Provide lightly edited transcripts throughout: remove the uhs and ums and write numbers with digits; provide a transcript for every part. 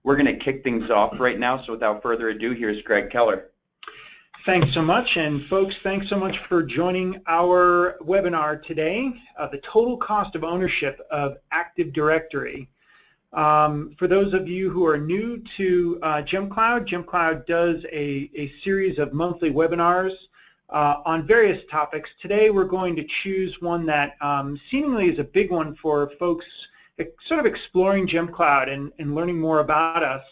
We're going to kick things off right now, so without further ado, here's Greg Keller. Thanks so much, and folks, thanks so much for joining our webinar today, the total cost of ownership of Active Directory. For those of you who are new to GemCloud does a series of monthly webinars on various topics. Today we're going to choose one that seemingly is a big one for folks sort of exploring GemCloud and learning more about us,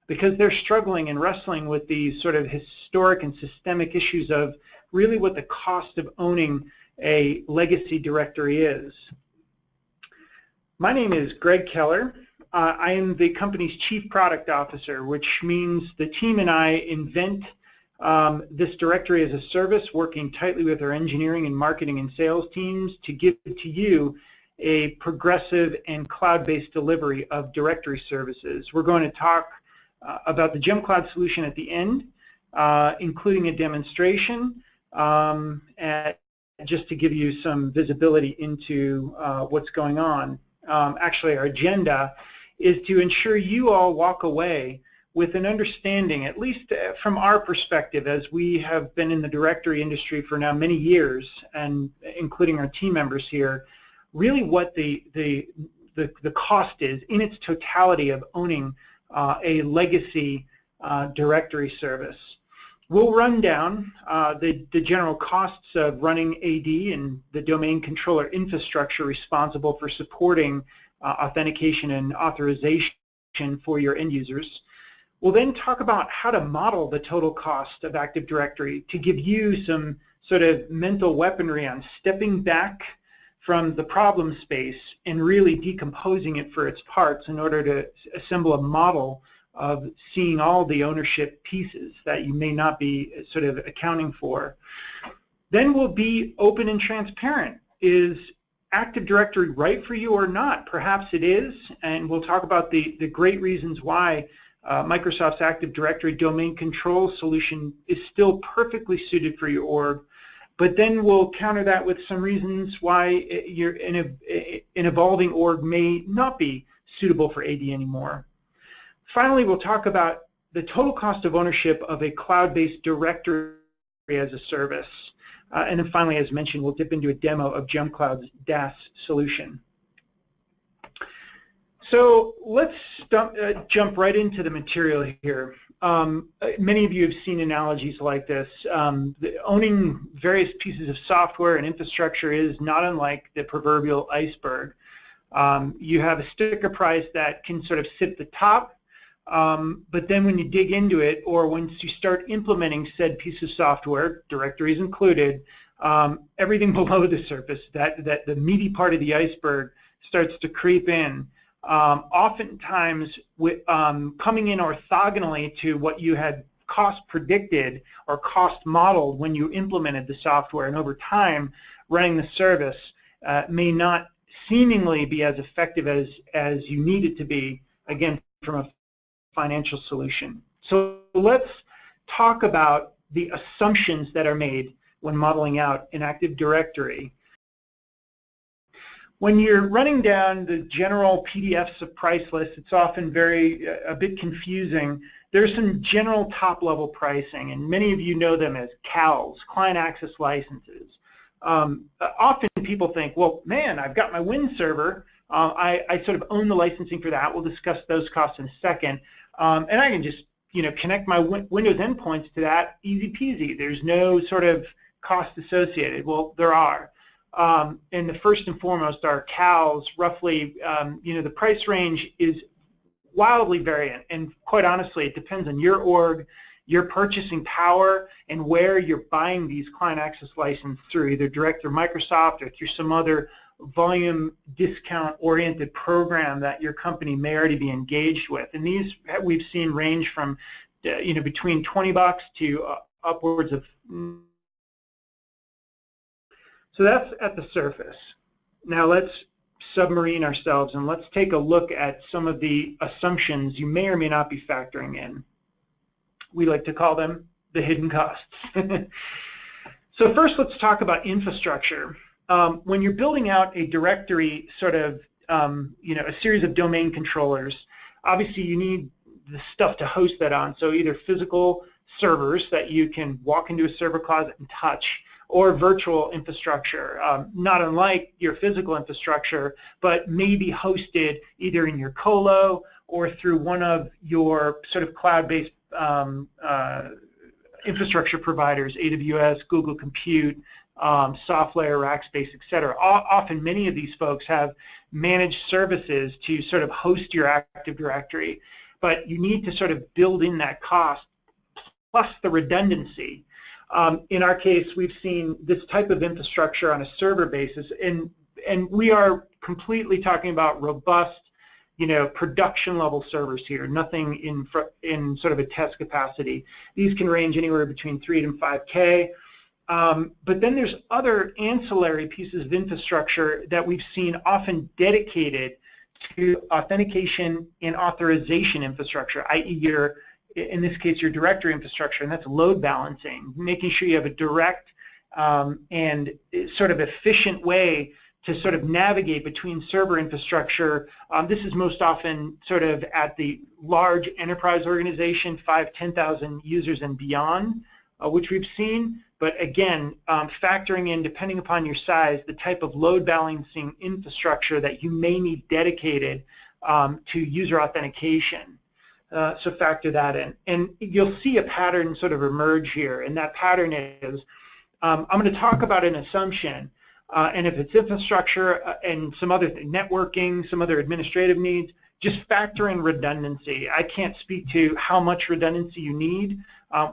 because they're struggling and wrestling with these sort of historic and systemic issues of really what the cost of owning a legacy directory is. My name is Greg Keller. I am the company's Chief Product Officer, which means the team and I invent this directory as a service, working tightly with our engineering and marketing and sales teams to give to you a progressive and cloud-based delivery of directory services. We're going to talk about the GemCloud solution at the end, including a demonstration, and just to give you some visibility into what's going on. Actually, our agenda is to ensure you all walk away with an understanding, at least from our perspective, as we have been in the directory industry for now many years, and including our team members here, really what the cost is in its totality of owning a legacy directory service. We'll run down the general costs of running AD and the domain controller infrastructure responsible for supporting authentication and authorization for your end users. We'll then talk about how to model the total cost of Active Directory to give you some sort of mental weaponry on stepping back from the problem space and really decomposing it for its parts in order to assemble a model of seeing all the ownership pieces that you may not be sort of accounting for. Then we'll be open and transparent. Is Active Directory right for you or not? Perhaps it is, and we'll talk about the great reasons why Microsoft's Active Directory domain control solution is still perfectly suited for your org. But then we'll counter that with some reasons why an evolving org may not be suitable for AD anymore. Finally, we'll talk about the total cost of ownership of a cloud-based directory as a service. And then finally, as mentioned, we'll dip into a demo of GemCloud's DAS solution. So let's jump right into the material here. Many of you have seen analogies like this. Owning various pieces of software and infrastructure is not unlike the proverbial iceberg. You have a sticker price that can sort of sit at the top, but then when you dig into it, or once you start implementing said piece of software, directories included, everything below the surface, that the meaty part of the iceberg, starts to creep in. Oftentimes coming in orthogonally to what you had cost predicted or cost modeled when you implemented the software, and over time running the service may not seemingly be as effective as you need it to be, again, from a financial solution. So let's talk about the assumptions that are made when modeling out an Active Directory. When you're running down the general PDFs of price lists, it's often a bit confusing. There's some general top-level pricing, and many of you know them as CALs, Client Access Licenses. Often people think, well, man, I've got my Win server. I sort of own the licensing for that. We'll discuss those costs in a second. And I can just connect my Windows endpoints to that, easy peasy. There's no sort of cost associated. Well, there are. And the first and foremost are CALs. Roughly, the price range is wildly variant, and quite honestly, it depends on your org, your purchasing power, and where you're buying these client access licenses through, either direct through Microsoft or through some other volume discount-oriented program that your company may already be engaged with. And these we've seen range from, between $20 to upwards of. So that's at the surface. Now let's submarine ourselves and let's take a look at some of the assumptions you may or may not be factoring in. We like to call them the hidden costs. So first, let's talk about infrastructure. When you're building out a directory, sort of, a series of domain controllers, obviously you need the stuff to host that on. So either physical servers that you can walk into a server closet and touch, or virtual infrastructure, not unlike your physical infrastructure, but maybe hosted either in your colo or through one of your sort of cloud-based infrastructure providers, AWS, Google Compute, SoftLayer, Rackspace, etc. Often many of these folks have managed services to sort of host your Active Directory, but you need to sort of build in that cost plus the redundancy. In our case, we've seen this type of infrastructure on a server basis, and we are completely talking about robust, production level servers here, nothing in sort of a test capacity. These can range anywhere between 3 and 5K. But then there's other ancillary pieces of infrastructure that we've seen often dedicated to authentication and authorization infrastructure, i.e. in this case, your directory infrastructure, and that's load balancing, making sure you have a direct and sort of efficient way to sort of navigate between server infrastructure. This is most often sort of at the large enterprise organization, 5,000, 10,000 users and beyond, which we've seen. But again, factoring in, depending upon your size, the type of load balancing infrastructure that you may need dedicated to user authentication. So factor that in. And you'll see a pattern sort of emerge here, and that pattern is, I'm going to talk about an assumption, and if it's infrastructure and some other networking, some other administrative needs, just factor in redundancy. I can't speak to how much redundancy you need.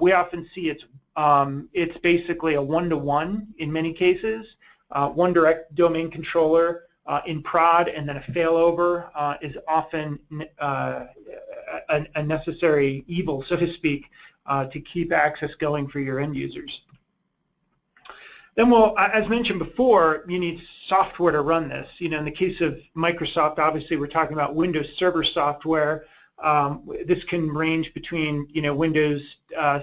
We often see it's basically a one-to-one in many cases. One direct domain controller in prod and then a failover is often a necessary evil, so to speak, to keep access going for your end users. Then, well, as mentioned before, you need software to run this. In the case of Microsoft, obviously we're talking about Windows Server software. This can range between, Windows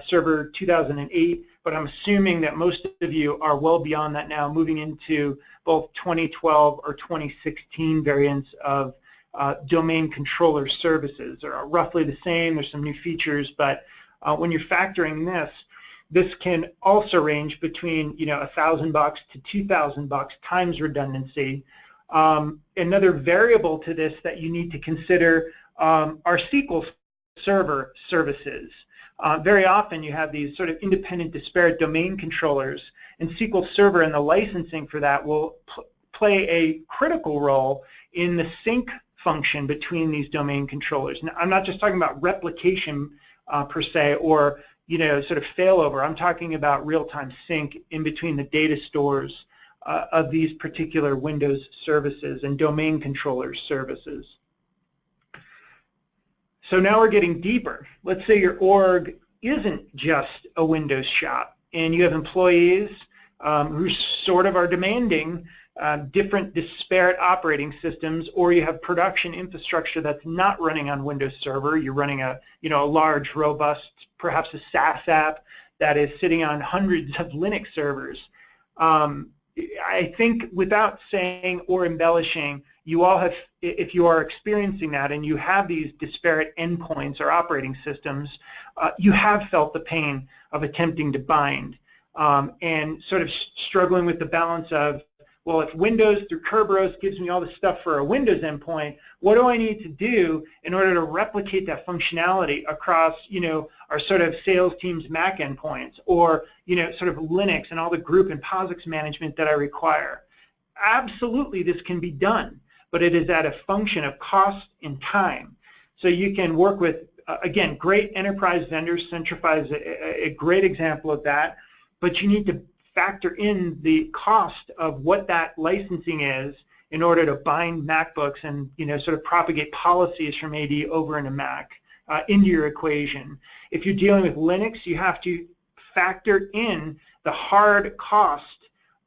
Server 2008, but I'm assuming that most of you are well beyond that now, moving into both 2012 or 2016 variants of domain controller services. They're roughly the same. There's some new features, but when you're factoring this can also range between $1,000 to $2,000 times redundancy. Another variable to this that you need to consider are SQL Server services. Very often you have these sort of independent disparate domain controllers, and SQL Server and the licensing for that will play a critical role in the sync function between these domain controllers. Now, I'm not just talking about replication per se, or sort of failover. I'm talking about real-time sync in between the data stores of these particular Windows services and domain controller services. So now we're getting deeper. Let's say your org isn't just a Windows shop, and you have employees who sort of are demanding different disparate operating systems, or you have production infrastructure that's not running on Windows Server. You're running a large, robust, perhaps a SaaS app that is sitting on hundreds of Linux servers. I think without saying or embellishing, you all have, if you are experiencing that and you have these disparate endpoints or operating systems, you have felt the pain of attempting to bind and sort of struggling with the balance of, well, if Windows through Kerberos gives me all this stuff for a Windows endpoint, what do I need to do in order to replicate that functionality across, our sort of sales team's Mac endpoints, or, sort of Linux and all the group and POSIX management that I require? Absolutely, this can be done, but it is at a function of cost and time. So you can work with, again, great enterprise vendors. Centrify is a great example of that, but you need to factor in the cost of what that licensing is in order to bind MacBooks and sort of propagate policies from AD over into Mac into your equation. If you're dealing with Linux, you have to factor in the hard cost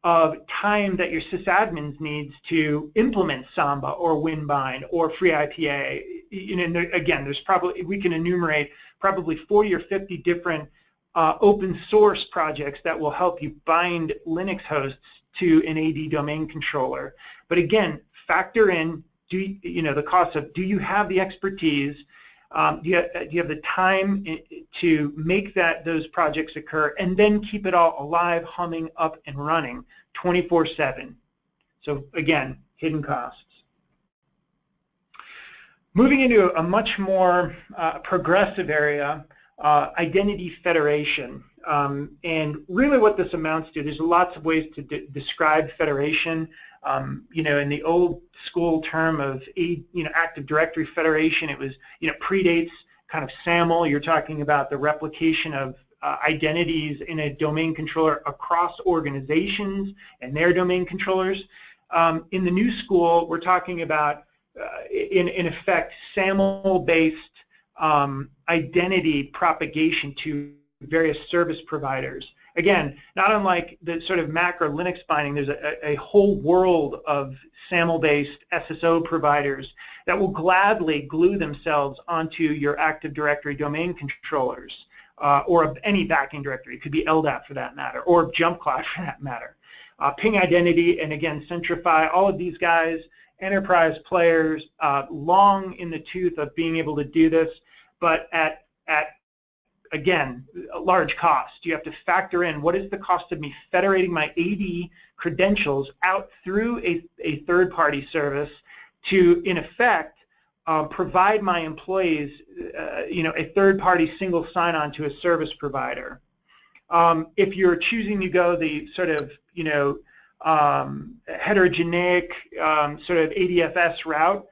of time that your sysadmins needs to implement Samba or WinBind or FreeIPA. Again, there's probably, we can enumerate probably 40 or 50 different open source projects that will help you bind Linux hosts to an AD domain controller. But again, factor in the cost of, do you have the expertise? Do you have the time to make those projects occur and then keep it all alive, humming, up and running 24/7? So again, hidden costs. Moving into a much more progressive area, identity federation. And really what this amounts to, there's lots of ways to describe federation. In the old school term of Active Directory federation, it was, predates kind of SAML. You're talking about the replication of identities in a domain controller across organizations and their domain controllers. In the new school, we're talking about, in effect, SAML-based identity propagation to various service providers. Again, not unlike the sort of Mac or Linux binding, there's a whole world of SAML-based SSO providers that will gladly glue themselves onto your Active Directory domain controllers, or any backing directory. It could be Ldap for that matter, or Jump Cloud for that matter. Ping Identity, and again, Centrify, all of these guys, enterprise players, long in the tooth of being able to do this, but at again, a large cost. You have to factor in what is the cost of me federating my AD credentials out through a third-party service to, in effect, provide my employees, a third-party single sign-on to a service provider. If you're choosing to go the sort of, heterogeneic sort of ADFS route,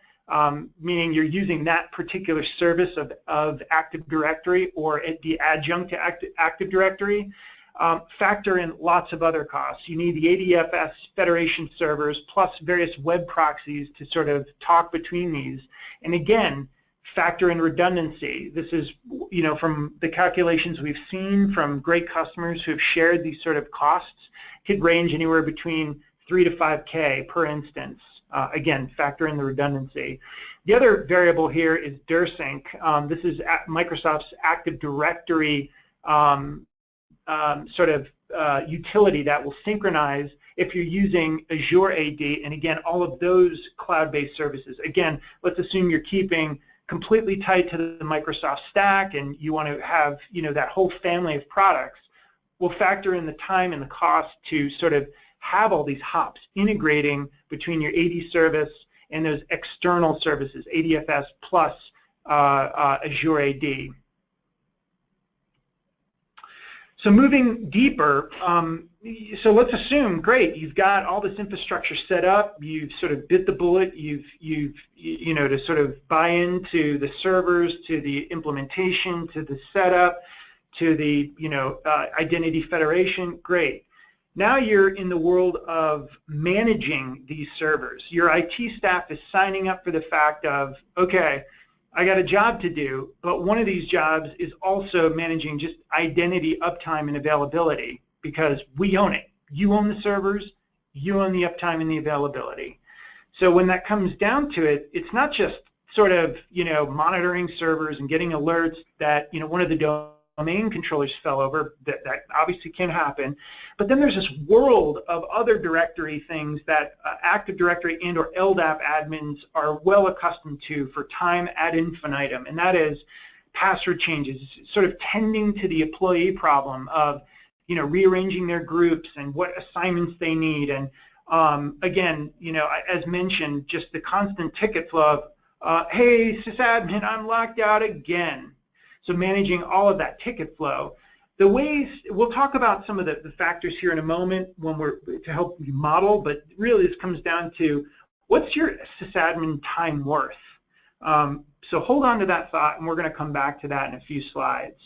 meaning you're using that particular service of Active Directory or the adjunct to Active Directory, factor in lots of other costs. You need the ADFS federation servers plus various web proxies to sort of talk between these. And again, factor in redundancy. This is, from the calculations we've seen from great customers who have shared these sort of costs, could range anywhere between 3 to 5K per instance. Again, factor in the redundancy. The other variable here is DirSync. This is Microsoft's Active Directory sort of utility that will synchronize if you're using Azure AD, and again, all of those cloud-based services. Again, let's assume you're keeping completely tied to the Microsoft stack and you want to have, that whole family of products. We'll factor in the time and the cost to sort of have all these hops integrating between your AD service and those external services, ADFS plus Azure AD. So moving deeper, so let's assume, great, you've got all this infrastructure set up, you've sort of bit the bullet, you've to sort of buy into the servers, to the implementation, to the setup, to the, identity federation, great. Now you're in the world of managing these servers. Your IT staff is signing up for the fact of, okay, I got a job to do, but one of these jobs is also managing just identity uptime and availability because we own it. You own the servers, you own the uptime and the availability. So when that comes down to it, it's not just sort of, monitoring servers and getting alerts that, one of the domain controllers fell over, that obviously can happen, but then there's this world of other directory things that Active Directory and or Ldap admins are well accustomed to for time ad infinitum, and that is password changes, sort of tending to the employee problem of rearranging their groups and what assignments they need, and again, as mentioned, just the constant ticket flow of hey sysadmin, I'm locked out again. So managing all of that ticket flow. The ways, we'll talk about some of the factors here in a moment when to help you model, but really this comes down to what's your sysadmin time worth? So hold on to that thought, and we're going to come back to that in a few slides.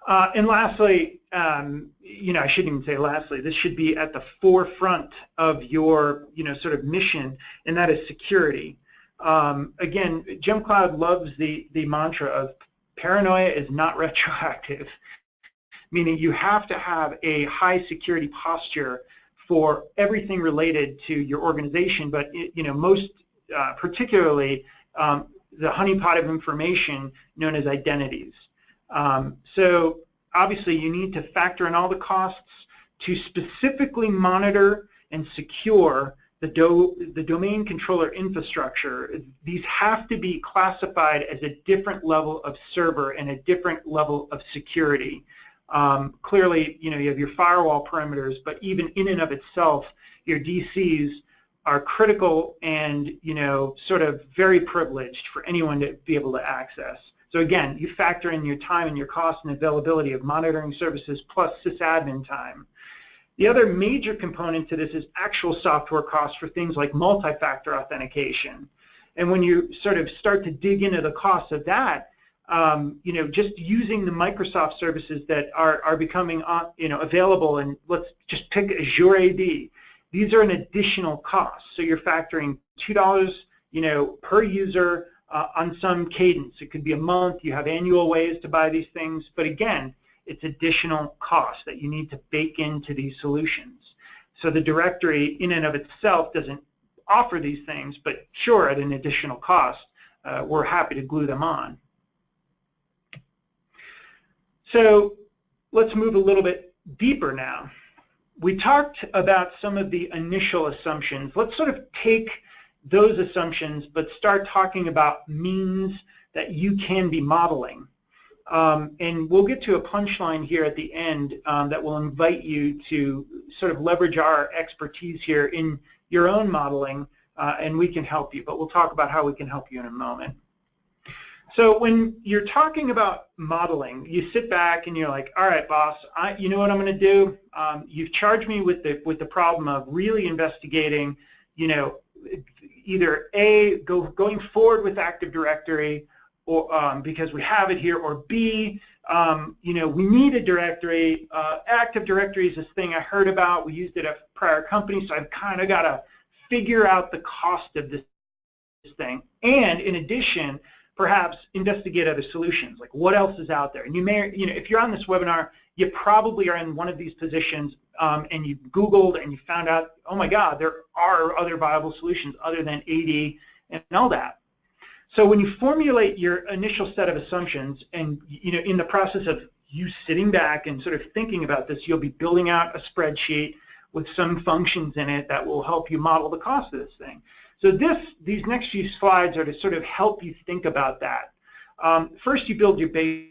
And lastly, I shouldn't even say lastly, this should be at the forefront of your sort of mission, and that is security. Again, Jump Cloud loves the mantra of paranoia is not retroactive, meaning you have to have a high security posture for everything related to your organization, but most particularly the honeypot of information known as identities. So obviously you need to factor in all the costs to specifically monitor and secure the domain controller infrastructure, these have to be classified as a different level of server and a different level of security. Clearly, you have your firewall perimeters, but even in and of itself, your DCs are critical and sort of very privileged for anyone to be able to access. So again, you factor in your time and your cost and availability of monitoring services plus sysadmin time. The other major component to this is actual software costs for things like multi-factor authentication. And when you sort of start to dig into the cost of that, just using the Microsoft services that are becoming available, and let's just pick Azure AD. These are an additional cost. So you're factoring $2 per user on some cadence. It could be a month. You have annual ways to buy these things. But again, it's additional costs that you need to bake into these solutions. So the directory in and of itself doesn't offer these things, but sure, at an additional cost, we're happy to glue them on. So let's move a little bit deeper now. We talked about some of the initial assumptions. Let's sort of take those assumptions, but start talking about means that you can be modeling. And we'll get to a punchline here at the end that will invite you to sort of leverage our expertise here in your own modeling, and we can help you. But we'll talk about how we can help you in a moment. So when you're talking about modeling, you sit back and you're like, all right, boss, you know what I'm going to do? You've charged me with the problem of really investigating, either A, going forward with Active Directory, or because we have it here, or B, we need a directory. Active Directory is this thing I heard about. We used it at a prior company, so I've kind of got to figure out the cost of this thing. And in addition, perhaps investigate other solutions, like what else is out there. And you may, if you're on this webinar, you probably are in one of these positions, and you Googled and you found out, oh my God, there are other viable solutions other than AD and Ldap. So when you formulate your initial set of assumptions, and in the process of you sitting back and sort of thinking about this, you'll be building out a spreadsheet with some functions in it that will help you model the cost of this thing. So these next few slides are to sort of help you think about that. First, you build your base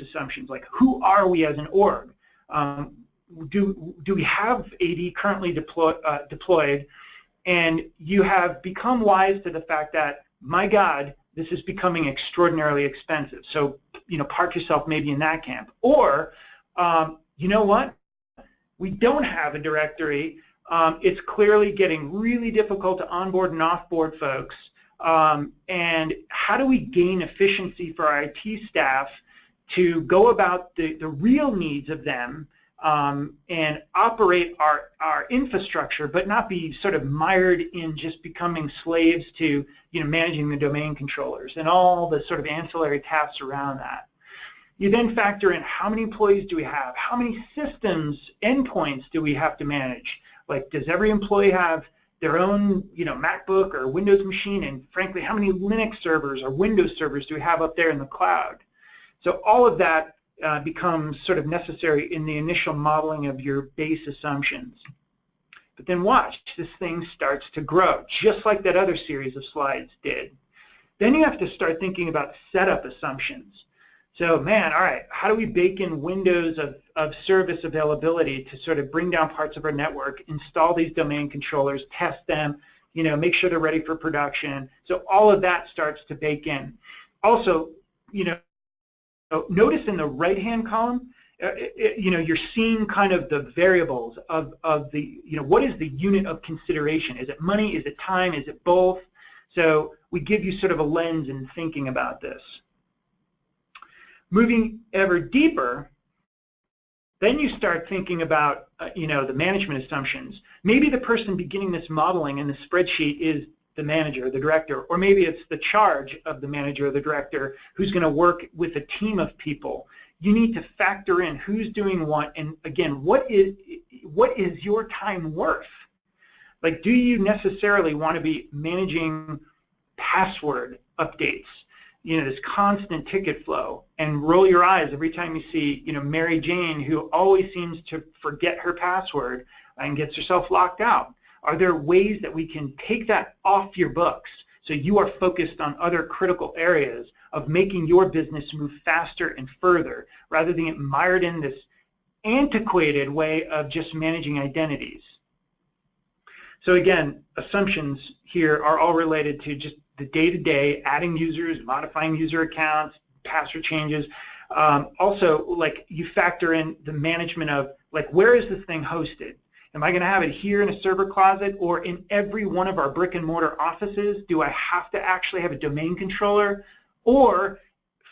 assumptions, like who are we as an org? Do we have AD currently deployed? And you have become wise to the fact that, my God, this is becoming extraordinarily expensive. So, park yourself maybe in that camp. Or, you know what? We don't have a directory. It's clearly getting really difficult to onboard and offboard folks. And how do we gain efficiency for our IT staff to go about the real needs of them and operate our infrastructure, but not be sort of mired in just becoming slaves to managing the domain controllers and all the sort of ancillary tasks around that. You then factor in how many employees do we have, how many systems, endpoints do we have to manage? Like, does every employee have their own MacBook or Windows machine? And frankly, how many Linux servers or Windows servers do we have up there in the cloud? So all of that becomes sort of necessary in the initial modeling of your base assumptions. But then watch, this thing starts to grow, just like that other series of slides did. Then you have to start thinking about setup assumptions. So man, all right, how do we bake in windows of service availability to sort of bring down parts of our network, install these domain controllers, test them, make sure they're ready for production. So all of that starts to bake in. Also, notice in the right-hand column, you're seeing kind of the variables of the, what is the unit of consideration? Is it money? Is it time? Is it both? So we give you sort of a lens in thinking about this. Moving ever deeper, then you start thinking about, the management assumptions. Maybe the person beginning this modeling in the spreadsheet is the manager, the director, or maybe it's the charge of the manager or the director who's going to work with a team of people. You need to factor in who's doing what, and again, what is your time worth? Like, do you necessarily want to be managing password updates, this constant ticket flow, and roll your eyes every time you see, Mary Jane, who always seems to forget her password and gets herself locked out? Are there ways that we can take that off your books so you are focused on other critical areas of making your business move faster and further, rather than get mired in this antiquated way of just managing identities? So again, assumptions here are all related to just the day-to-day, adding users, modifying user accounts, password changes. Also, like, you factor in the management of, like, where is this thing hosted? Am I going to have it here in a server closet or in every one of our brick and mortar offices? Do I have to actually have a domain controller? Or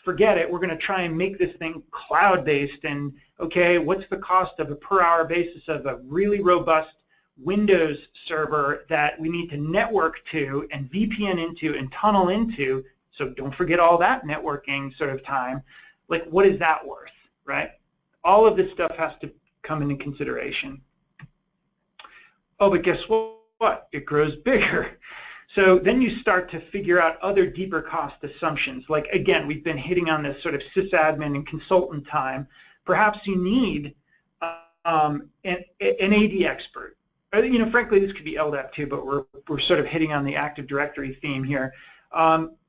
forget it, we're going to try and make this thing cloud-based, and okay, what's the cost of a per hour basis of a really robust Windows server that we need to network to and VPN into and tunnel into? So don't forget all that networking sort of time. Like, what is that worth, right? All of this stuff has to come into consideration. Oh, but guess what? It grows bigger. So then you start to figure out other deeper cost assumptions. Like, again, we've been hitting on this sort of sysadmin and consultant time. Perhaps you need an AD expert. You know, frankly, this could be Ldap too, but we're sort of hitting on the Active Directory theme here.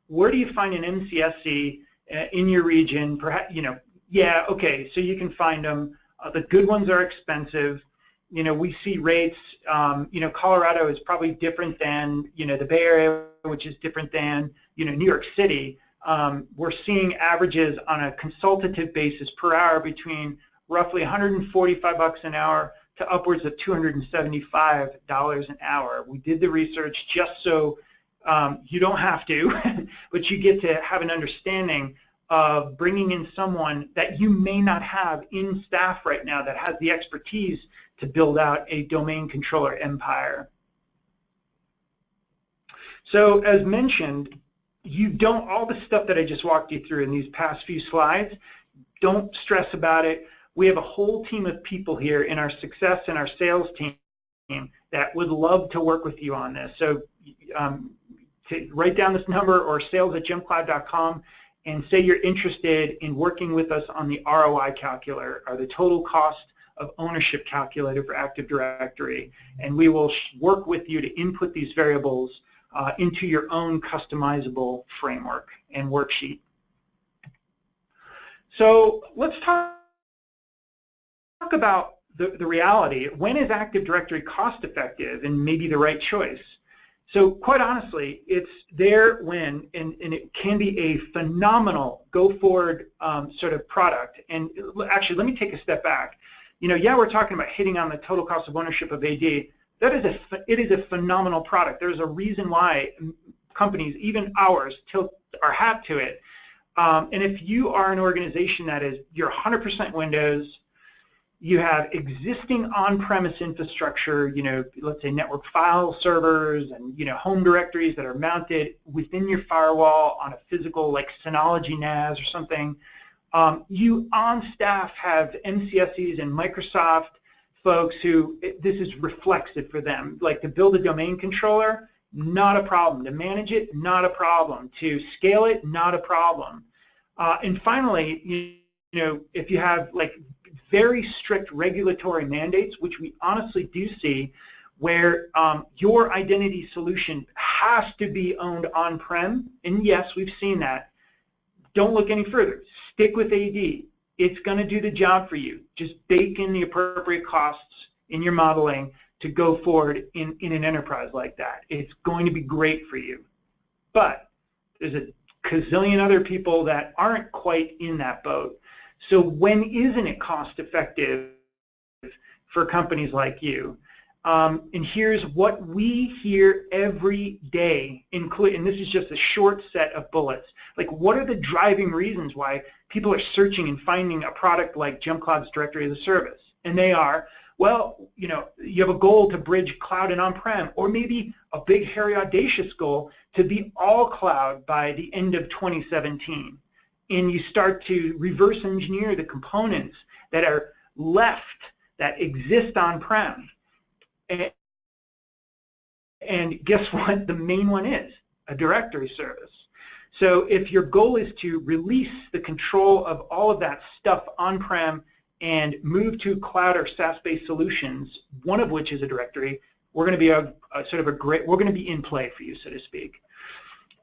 Where do you find an MCSE in your region? Perhaps, you know, yeah, okay, so you can find them. The good ones are expensive. You know, we see rates, you know, Colorado is probably different than, you know, the Bay Area, which is different than, you know, New York City. We're seeing averages on a consultative basis per hour between roughly $145 an hour to upwards of $275 an hour. We did the research just so you don't have to, but you get to have an understanding of bringing in someone that you may not have in staff right now that has the expertise to build out a domain controller empire. So as mentioned, you don't, all the stuff that I just walked you through in these past few slides, don't stress about it. We have a whole team of people here in our success and our sales team that would love to work with you on this. So write down this number or sales@gemcloud.com and say you're interested in working with us on the ROI calculator, or the total cost of ownership calculator for Active Directory, and we will work with you to input these variables into your own customizable framework and worksheet. So let's talk about the reality. When is Active Directory cost effective and maybe the right choice? So quite honestly, it's there when, and it can be a phenomenal go-forward sort of product. And actually, let me take a step back. You know, yeah, we're talking about hitting on the total cost of ownership of AD. It is a phenomenal product. There's a reason why companies, even ours, tilt our hat to it. And if you are an organization that is, you're 100% Windows, you have existing on-premise infrastructure, you know, let's say network file servers and, you know, home directories that are mounted within your firewall on a physical, like Synology NAS or something. You on staff have MCSEs and Microsoft folks who this is reflexive for them. Like, to build a domain controller, not a problem. To manage it, not a problem. To scale it, not a problem. And finally, you know, if you have like very strict regulatory mandates, which we honestly do see, where your identity solution has to be owned on-prem, and yes, we've seen that. Don't look any further. Stick with AD. It's going to do the job for you. Just bake in the appropriate costs in your modeling to go forward in an enterprise like that. It's going to be great for you. But there's a gazillion other people that aren't quite in that boat. So when isn't it cost effective for companies like you? And here's what we hear every day, and this is just a short set of bullets. Like, what are the driving reasons why people are searching and finding a product like GemCloud's Directory-as-a-Service? And they are, well, you know, you have a goal to bridge cloud and on-prem, or maybe a big, hairy, audacious goal to be all cloud by the end of 2017. And you start to reverse engineer the components that are left, that exist on-prem. And guess what the main one is? A directory service. So if your goal is to release the control of all of that stuff on-prem and move to cloud or SaaS-based solutions, one of which is a directory, we're going to be we're going to be in play for you, so to speak.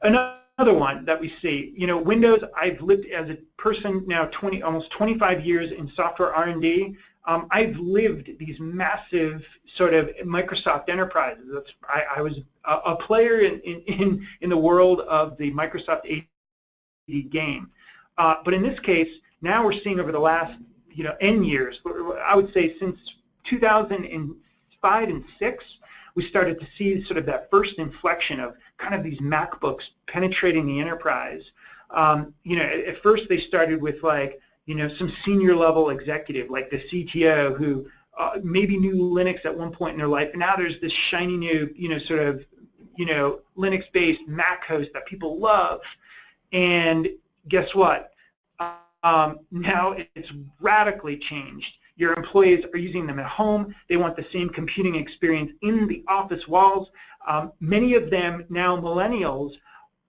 Another one that we see, Windows, I've lived as a person now almost 25 years in software R&D. I've lived these massive sort of Microsoft enterprises. I was a player in the world of the Microsoft AD game. But in this case, now we're seeing over the last N years, I would say since 2005 and 6, we started to see sort of that first inflection of kind of these MacBooks penetrating the enterprise. At first they started with like, some senior level executive like the CTO who maybe knew Linux at one point in their life, and now there's this shiny new, Linux-based Mac host that people love. And guess what? Now it's radically changed. Your employees are using them at home. They want the same computing experience in the office walls. Many of them now, millennials,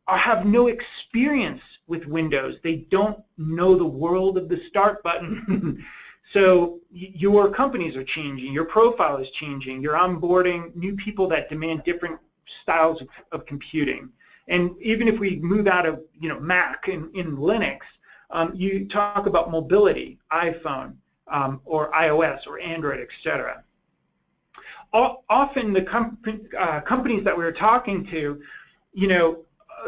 have no experience with Windows. They don't know the world of the start button. So your companies are changing. Your profile is changing. You're onboarding new people that demand different styles of computing. And even if we move out of Mac in Linux, you talk about mobility, iPhone, or iOS or Android, etc. Often the companies that we're talking to,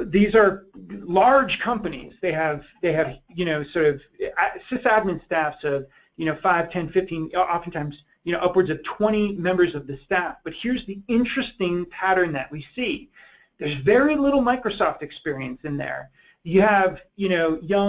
these are large companies. They have sort of sysadmin staffs of 5, 10, 15, oftentimes upwards of 20 members of the staff. But here's the interesting pattern that we see. There's very little Microsoft experience in there. You have younger,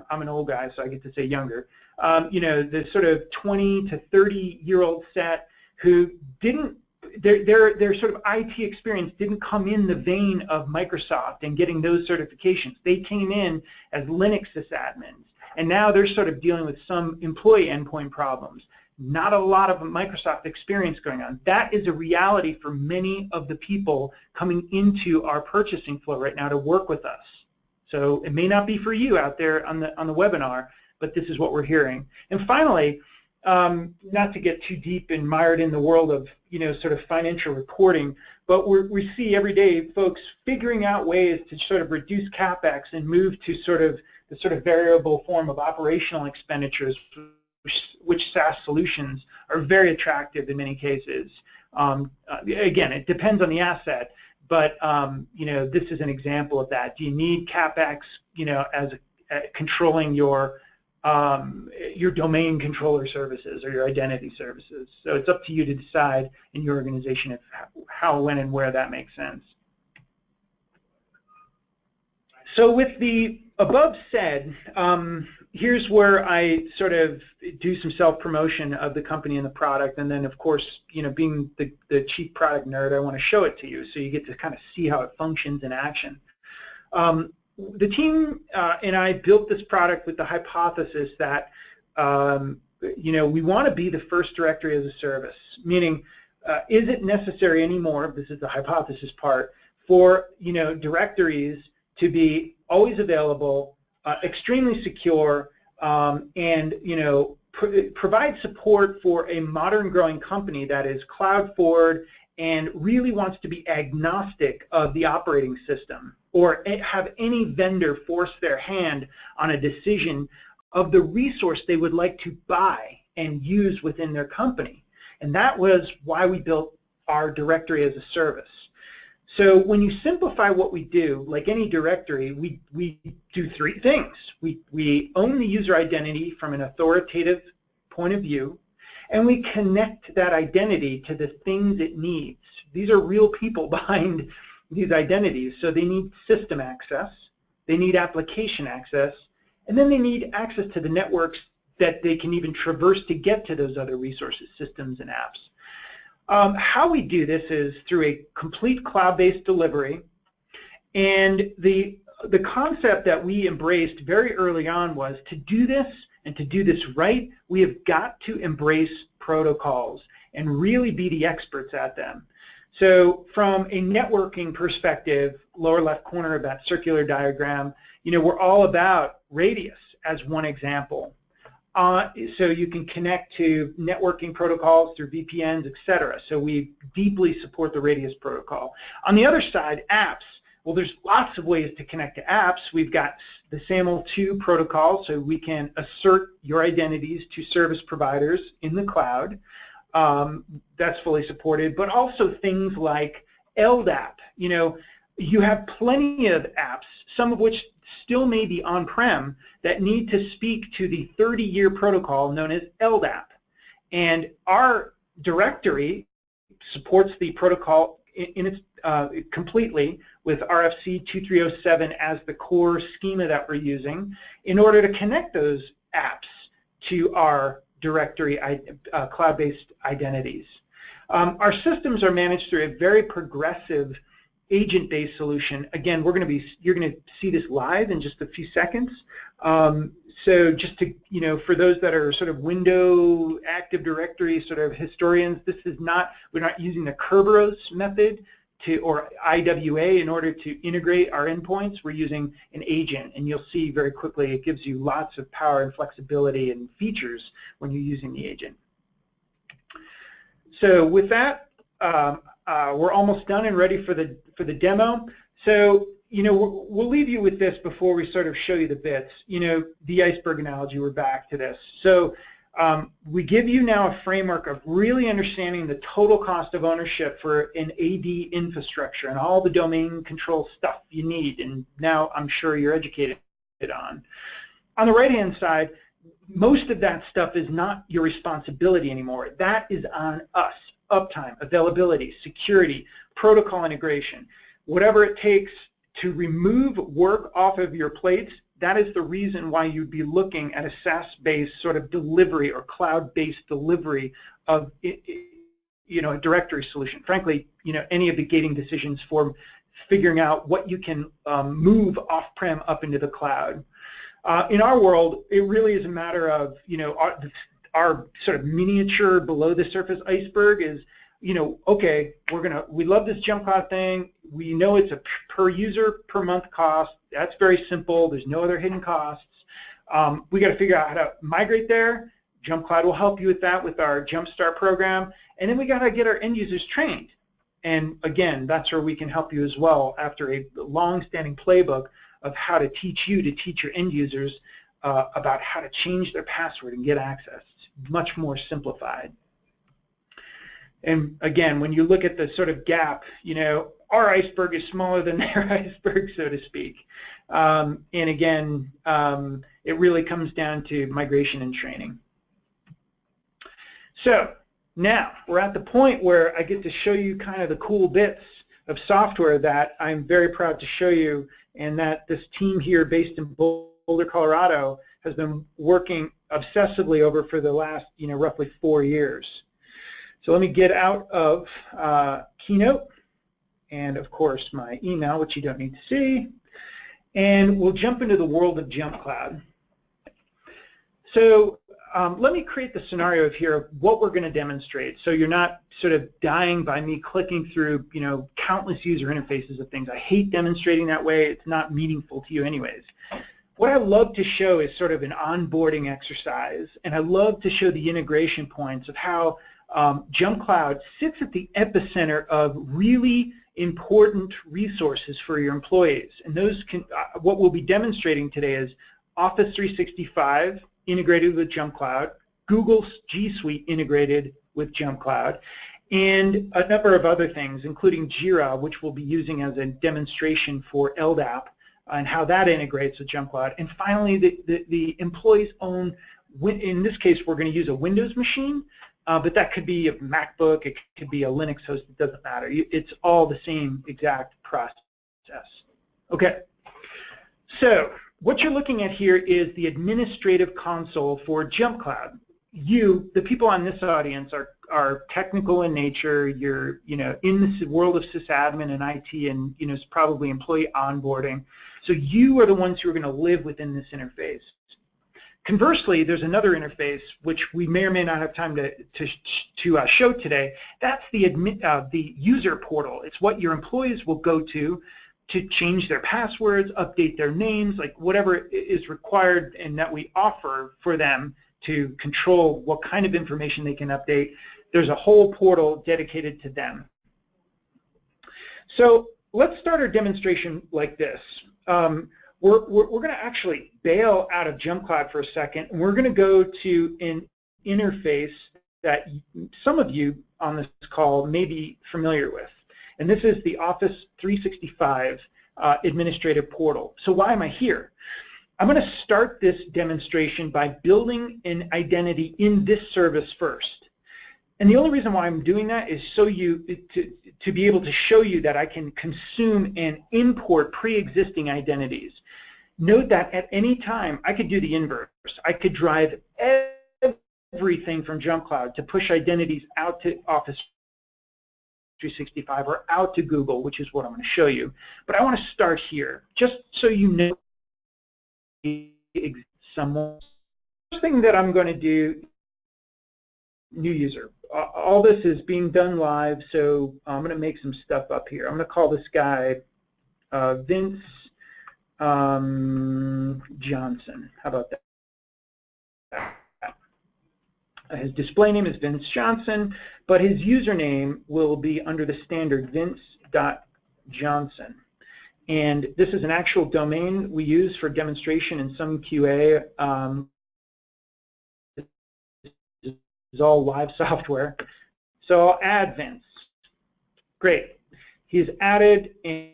I'm an old guy so I get to say younger, the sort of 20 to 30-year-old set who didn't, their sort of IT experience didn't come in the vein of Microsoft and getting those certifications. They came in as Linux sysadmins, and now they're sort of dealing with some employee endpoint problems. Not a lot of Microsoft experience going on. That is a reality for many of the people coming into our purchasing flow right now to work with us. So it may not be for you out there on the webinar, but this is what we're hearing. And finally, not to get too deep and mired in the world of sort of financial reporting, but we see every day folks figuring out ways to sort of reduce CapEx and move to the sort of variable form of operational expenditures, which SaaS solutions are very attractive in many cases. Again, it depends on the asset, but this is an example of that. Do you need CapEx, as controlling your domain controller services or your identity services? So it's up to you to decide in your organization how, when, and where that makes sense. So with the above said, here's where I sort of do some self-promotion of the company and the product, and then of course, being the chief product nerd, I want to show it to you so you get to kind of see how it functions in action. The team and I built this product with the hypothesis that we want to be the first directory as a service, meaning is it necessary anymore, this is the hypothesis part, for directories to be always available, extremely secure, and provide support for a modern growing company that is cloud forward and really wants to be agnostic of the operating system, or have any vendor force their hand on a decision of the resource they would like to buy and use within their company. And that was why we built our directory as a service. So when you simplify what we do, like any directory, we do three things. We own the user identity from an authoritative point of view, and we connect that identity to the things it needs. These are real people behind these identities, so they need system access, they need application access, and then they need access to the networks that they can even traverse to get to those other resources, systems, and apps. How we do this is through a complete cloud-based delivery, and the concept that we embraced very early on was to do this, and to do this right, we have got to embrace protocols and really be the experts at them. So from a networking perspective, lower left corner of that circular diagram, we're all about radius as one example. so you can connect to networking protocols through VPNs, etc. So we deeply support the Radius protocol. On the other side, apps. Well, there's lots of ways to connect to apps. We've got the SAML2 protocol, so we can assert your identities to service providers in the cloud. That's fully supported, but also things like Ldap. You know, you have plenty of apps, some of which still may be on-prem, that need to speak to the 30-year protocol known as Ldap. And our directory supports the protocol in its completely with RFC 2307 as the core schema that we're using in order to connect those apps to our directory cloud-based identities. Our systems are managed through a very progressive agent-based solution. Again, you're going to see this live in just a few seconds. So just to, you know, for those that are sort of window Active Directory sort of historians, this is not, we're not using the Kerberos method or IWA in order to integrate our endpoints. We're using an agent, and you'll see very quickly it gives you lots of power and flexibility and features when you're using the agent. So with that, we're almost done and ready for the demo. So, you know, we'll leave you with this before we sort of show you the bits. You know, the iceberg analogy, we're back to this. So we give you now a framework of really understanding the total cost of ownership for an AD infrastructure and all the domain control stuff you need, and now I'm sure you're educated on. On the right-hand side, most of that stuff is not your responsibility anymore. That is on us. Uptime, availability, security, protocol integration, whatever it takes to remove work off of your plates. That is the reason why you'd be looking at a SaaS-based sort of delivery or cloud-based delivery of, you know, a directory solution. Frankly, you know, any of the gating decisions for figuring out what you can move off-prem up into the cloud. In our world, it really is a matter of, you know, our sort of miniature below the surface iceberg is, you know, okay, we love this jump cloud thing. We know it's a per user per month cost. That's very simple. There's no other hidden costs. We got to figure out how to migrate there. Jump Cloud will help you with that with our Jumpstart program. And then we got to get our end users trained. And again, that's where we can help you as well after a long-standing playbook of how to teach you to teach your end users about how to change their password and get access. It's much more simplified. And again, when you look at the sort of gap, you know, our iceberg is smaller than their iceberg, so to speak. And again, it really comes down to migration and training. So now we're at the point where I get to show you kind of the cool bits of software that I'm very proud to show you, and that this team here based in Boulder, Colorado has been working obsessively over for the last, you know, roughly 4 years. So let me get out of Keynote and, of course, my email, which you don't need to see, and we'll jump into the world of Jump Cloud. So let me create the scenario here of what we're going to demonstrate, so you're not sort of dying by me clicking through, you know, countless user interfaces of things. I hate demonstrating that way. It's not meaningful to you anyways. What I love to show is sort of an onboarding exercise, and I love to show the integration points of how Jump Cloud sits at the epicenter of really important resources for your employees. And those can, what we'll be demonstrating today is Office 365 integrated with Jump Cloud, Google's G Suite integrated with Jump Cloud, and a number of other things, including Jira, which we'll be using as a demonstration for Ldap and how that integrates with Jump Cloud. And finally, the employee's own, in this case, we're going to use a Windows machine, but that could be a MacBook, it could be a Linux host, it doesn't matter. It's all the same exact process. Okay, so what you're looking at here is the administrative console for Jump Cloud. You, the people on this audience, are technical in nature. You're, you know, in this world of sysadmin and IT, and, you know, it's probably employee onboarding. So you are the ones who are going to live within this interface. Conversely, there's another interface which we may or may not have time to show today. That's the user portal. It's what your employees will go to change their passwords, update their names, like whatever is required and that we offer for them to control what kind of information they can update. There's a whole portal dedicated to them. So let's start our demonstration like this. We're going to actually bail out of JumpCloud for a second, and we're going to go to an interface that some of you on this call may be familiar with. And this is the Office 365 administrative portal. So why am I here? I'm going to start this demonstration by building an identity in this service first. And the only reason why I'm doing that is so to be able to show you that I can consume and import pre-existing identities. Note that at any time I could do the inverse. I could drive everything from JumpCloud to push identities out to Office 365 or out to Google, which is what I'm going to show you. But I want to start here, just so you know someone. First thing that I'm going to do, new user. All this is being done live, so I'm going to make some stuff up here. I'm going to call this guy Vince Johnson. How about that? His display name is Vince Johnson, but his username will be under the standard vince.johnson. And this is an actual domain we use for demonstration in some QA. This is all live software. So I'll add Vince. Great. He's added, and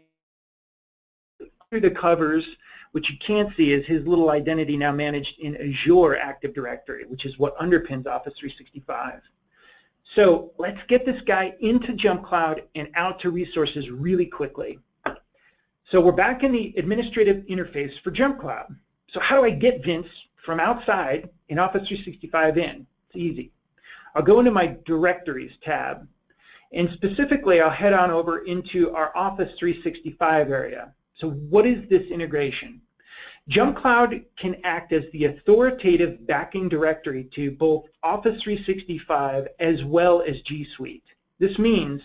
through the covers, what you can't see is his little identity now managed in Azure Active Directory, which is what underpins Office 365. So let's get this guy into JumpCloud and out to resources really quickly. So we're back in the administrative interface for JumpCloud. So how do I get Vince from outside in Office 365 in? It's easy. I'll go into my Directories tab, and specifically I'll head on over into our Office 365 area. So what is this integration? JumpCloud can act as the authoritative backing directory to both Office 365 as well as G Suite. This means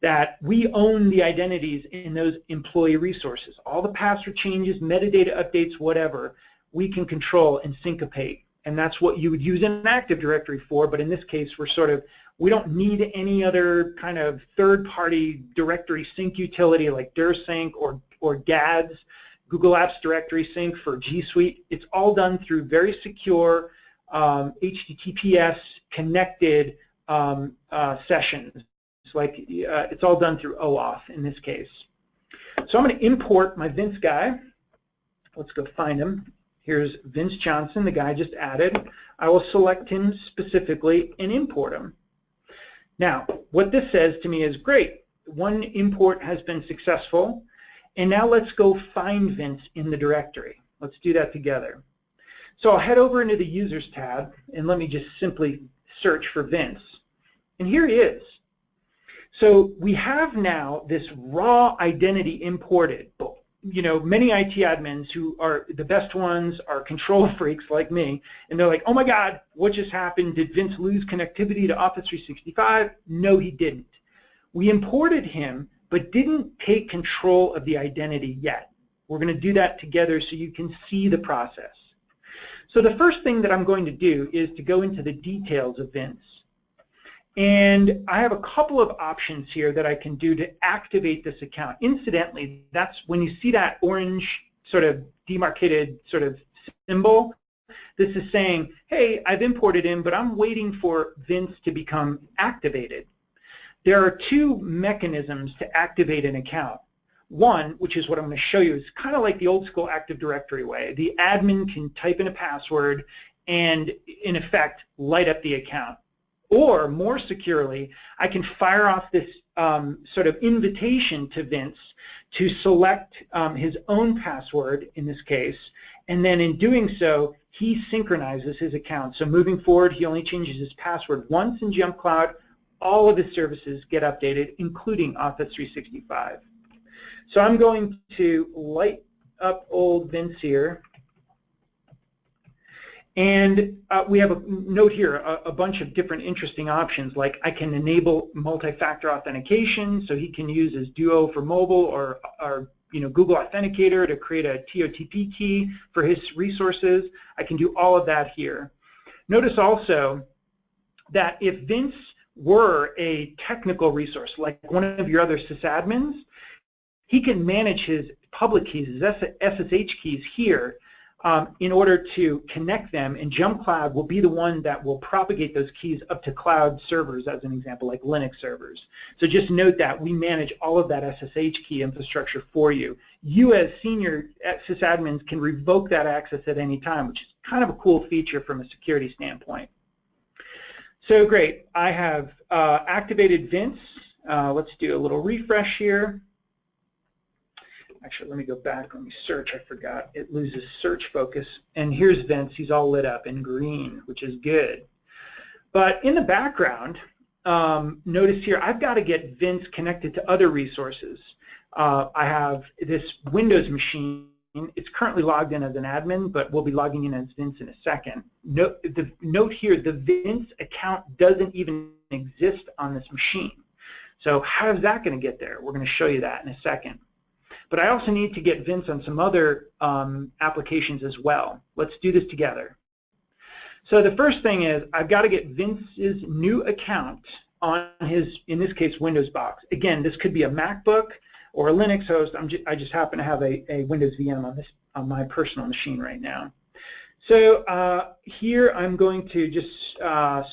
that we own the identities in those employee resources. All the password changes, metadata updates, whatever, we can control and syncopate. And that's what you would use an Active Directory for, but in this case we don't need any other kind of third-party directory sync utility like DirSync or GADS, Google Apps Directory Sync for G Suite. It's all done through very secure HTTPS connected sessions. It's all done through OAuth in this case. So I'm going to import my Vince guy. Let's go find him. Here's Vince Johnson, the guy I just added. I will select him specifically and import him. Now, what this says to me is, great, one import has been successful, and now let's go find Vince in the directory. Let's do that together. So I'll head over into the Users tab, and let me just simply search for Vince. And here he is. So we have now this raw identity imported. You know, many IT admins who are the best ones are control freaks like me, and they're like, oh my God, what just happened? Did Vince lose connectivity to Office 365? No, he didn't. We imported him, but didn't take control of the identity yet. We're going to do that together so you can see the process. So the first thing that I'm going to do is to go into the details of Vince. And I have a couple of options here that I can do to activate this account. Incidentally, that's when you see that orange sort of demarcated sort of symbol, this is saying, hey, I've imported him, but I'm waiting for Vince to become activated. There are two mechanisms to activate an account. One, which is what I'm going to show you, is kind of like the old school Active Directory way. The admin can type in a password and, in effect, light up the account. Or, more securely, I can fire off this sort of invitation to Vince to select his own password, in this case, and then in doing so, he synchronizes his account. So moving forward, he only changes his password once in JumpCloud. All of his services get updated, including Office 365. So I'm going to light up old Vince here. And we have a note here, a bunch of different interesting options, like I can enable multi-factor authentication, so he can use his Duo for mobile or Google Authenticator to create a TOTP key for his resources. I can do all of that here. Notice also that if Vince were a technical resource, like one of your other sysadmins, he can manage his public keys, his SSH keys here, in order to connect them, and JumpCloud will be the one that will propagate those keys up to cloud servers, as an example, like Linux servers. So just note that we manage all of that SSH key infrastructure for you. You as senior sysadmins can revoke that access at any time, which is kind of a cool feature from a security standpoint. So great, I have activated Vince. Let's do a little refresh here. Actually, let me go back. Let me search. I forgot. It loses search focus. And here's Vince. He's all lit up in green, which is good. But in the background, notice here, I've got to get Vince connected to other resources. I have this Windows machine. It's currently logged in as an admin, but we'll be logging in as Vince in a second. Note here, the Vince account doesn't even exist on this machine. So how is that going to get there? We're going to show you that in a second. But I also need to get Vince on some other applications as well. Let's do this together. So the first thing is I've got to get Vince's new account on his, in this case, Windows box. Again, this could be a MacBook or a Linux host. I just happen to have a Windows VM on my personal machine right now. So here I'm going to just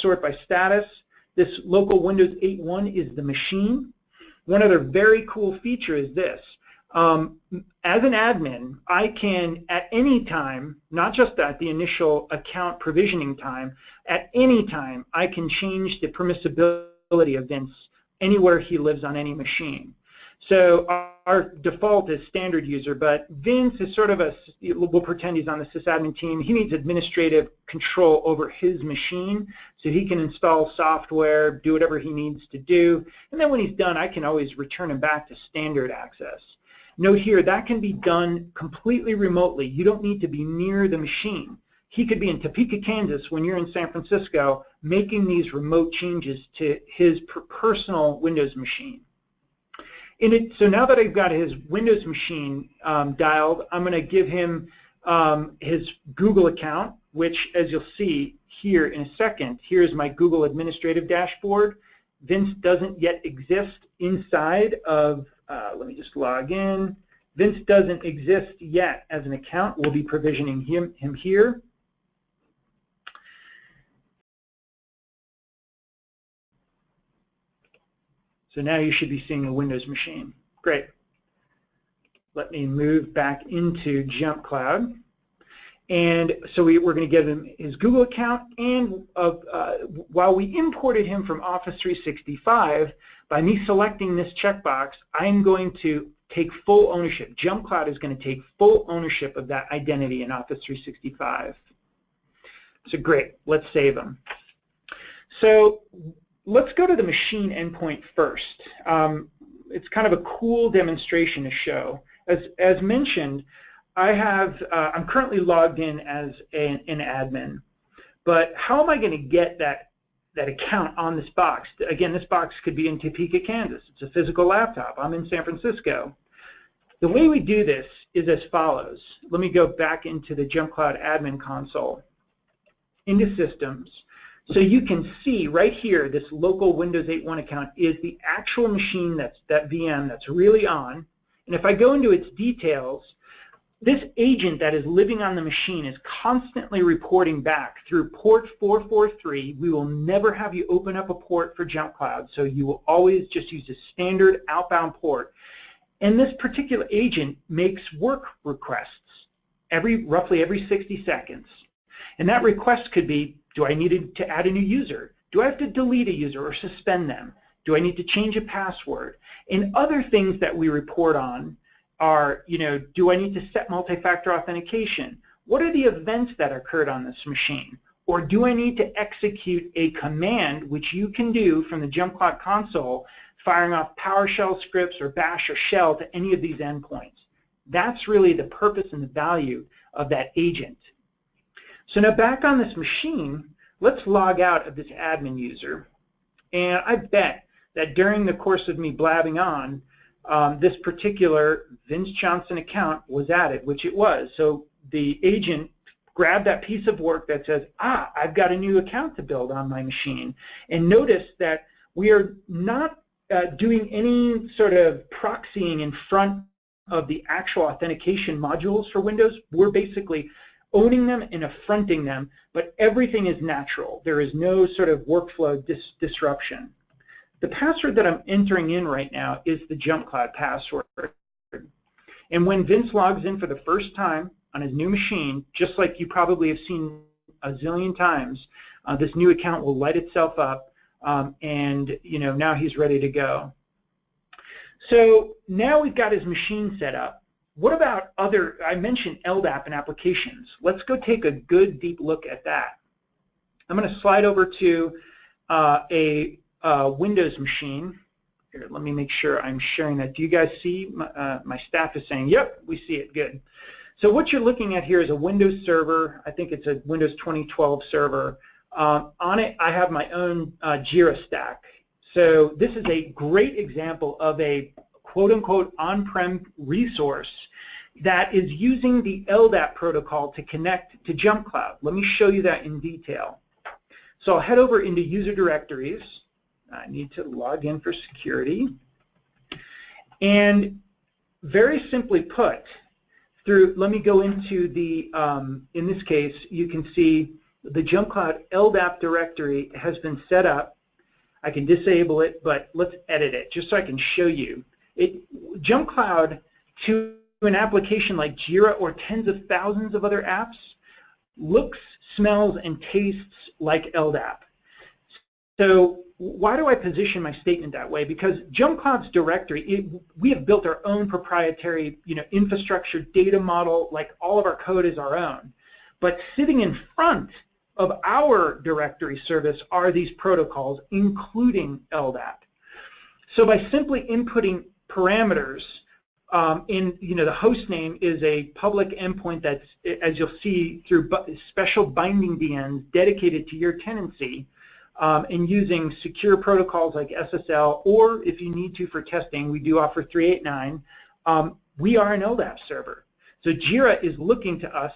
sort by status. This local Windows 8.1 is the machine. One other very cool feature is this. As an admin, I can at any time, not just at the initial account provisioning time, at any time I can change the permissibility of Vince anywhere he lives on any machine. So our default is standard user, but Vince is sort of a, we'll pretend he's on the sysadmin team. He needs administrative control over his machine so he can install software, do whatever he needs to do, and then when he's done, I can always return him back to standard access. Note here, that can be done completely remotely. You don't need to be near the machine. He could be in Topeka, Kansas when you're in San Francisco making these remote changes to his personal Windows machine. So now that I've got his Windows machine dialed, I'm going to give him his Google account, which, as you'll see here in a second, here's my Google administrative dashboard. Vince doesn't yet exist inside of, let me just log in. Vince doesn't exist yet as an account. We'll be provisioning him here. So now you should be seeing a Windows machine. Great. Let me move back into JumpCloud. And so we're going to give him his Google account, and while we imported him from Office 365, by me selecting this checkbox, I'm going to take full ownership. JumpCloud is going to take full ownership of that identity in Office 365. So great, let's save him. So let's go to the machine endpoint first. It's kind of a cool demonstration to show. As mentioned, I'm currently logged in as an admin, but how am I going to get that account on this box? Again, this box could be in Topeka, Kansas. It's a physical laptop. I'm in San Francisco. The way we do this is as follows. Let me go back into the JumpCloud admin console, into Systems. So you can see right here, this local Windows 8.1 account is the actual machine that VM that's really on. And if I go into its details, this agent that is living on the machine is constantly reporting back through port 443. We will never have you open up a port for JumpCloud, so you will always just use a standard outbound port. And this particular agent makes work requests roughly every 60 seconds. And that request could be, do I need to add a new user? Do I have to delete a user or suspend them? Do I need to change a password? And other things that we report on are, do I need to set multi-factor authentication? What are the events that occurred on this machine? Or do I need to execute a command, which you can do from the JumpCloud console, firing off PowerShell scripts or Bash or Shell to any of these endpoints? That's really the purpose and the value of that agent. So now back on this machine, let's log out of this admin user. And I bet that during the course of me blabbing on, this particular Vince Johnson account was added, which it was. So the agent grab that piece of work that says, I've got a new account to build on my machine. And notice that we are not doing any sort of proxying in front of the actual authentication modules for Windows. We're basically owning them and affronting them, but everything is natural. There is no sort of workflow disruption. The password that I'm entering in right now is the JumpCloud password. And when Vince logs in for the first time on his new machine, just like you probably have seen a zillion times, this new account will light itself up, and now he's ready to go. So now we've got his machine set up. What about I mentioned Ldap and Applications. Let's go take a good deep look at that. I'm going to slide over to a Windows machine. Here, let me make sure I'm sharing that. Do you guys see? My staff is saying, yep, we see it, good. So what you're looking at here is a Windows server. I think it's a Windows 2012 server. On it, I have my own Jira stack. So this is a great example of a quote-unquote on-prem resource that is using the Ldap protocol to connect to JumpCloud. Let me show you that in detail. So I'll head over into user directories. I need to log in for security. And very simply put, let me go into the, in this case, you can see the JumpCloud Ldap directory has been set up. I can disable it, but let's edit it just so I can show you. JumpCloud to an application like Jira or tens of thousands of other apps looks, smells, and tastes like Ldap. So why do I position my statement that way? Because JumpCloud's directory, we have built our own proprietary infrastructure data model, like all of our code is our own. But sitting in front of our directory service are these protocols, including Ldap. So by simply inputting parameters, the host name is a public endpoint that's, as you'll see, through special binding DNs dedicated to your tenancy, and using secure protocols like SSL, or if you need to for testing, we do offer 389. We are an Ldap server. So Jira is looking to us,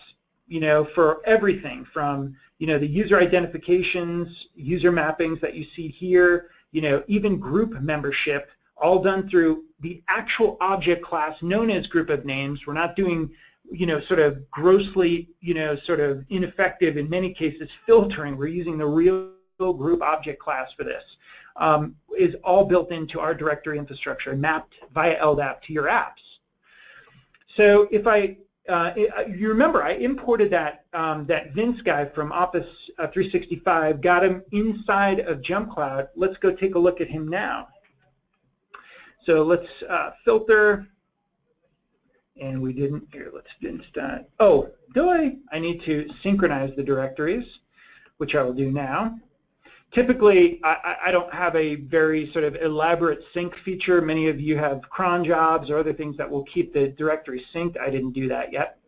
for everything from, the user identifications, user mappings that you see here, even group membership, all done through the actual object class known as group of names. We're not doing, sort of grossly, sort of ineffective, in many cases, filtering. We're using the real group object class for this. Is all built into our directory infrastructure, mapped via Ldap to your apps. So if you remember, I imported that Vince guy from Office 365, got him inside of JumpCloud. Let's go take a look at him now. So let's filter, and we didn't. Here, let's Vince that. Oh, I need to synchronize the directories, which I will do now. Typically, I don't have a very sort of elaborate sync feature. Many of you have cron jobs or other things that will keep the directory synced. I didn't do that yet.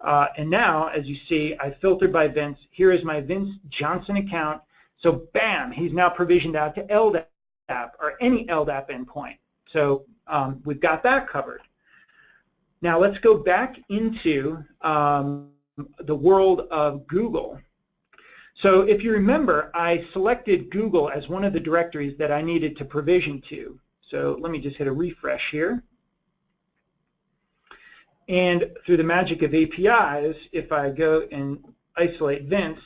And now, as you see, I filtered by Vince. Here is my Vince Johnson account. So bam, he's now provisioned out to Ldap or any Ldap endpoint. So we've got that covered. Now let's go back into the world of Google. So if you remember, I selected Google as one of the directories that I needed to provision to. So let me just hit a refresh here. And through the magic of APIs, if I go and isolate Vince,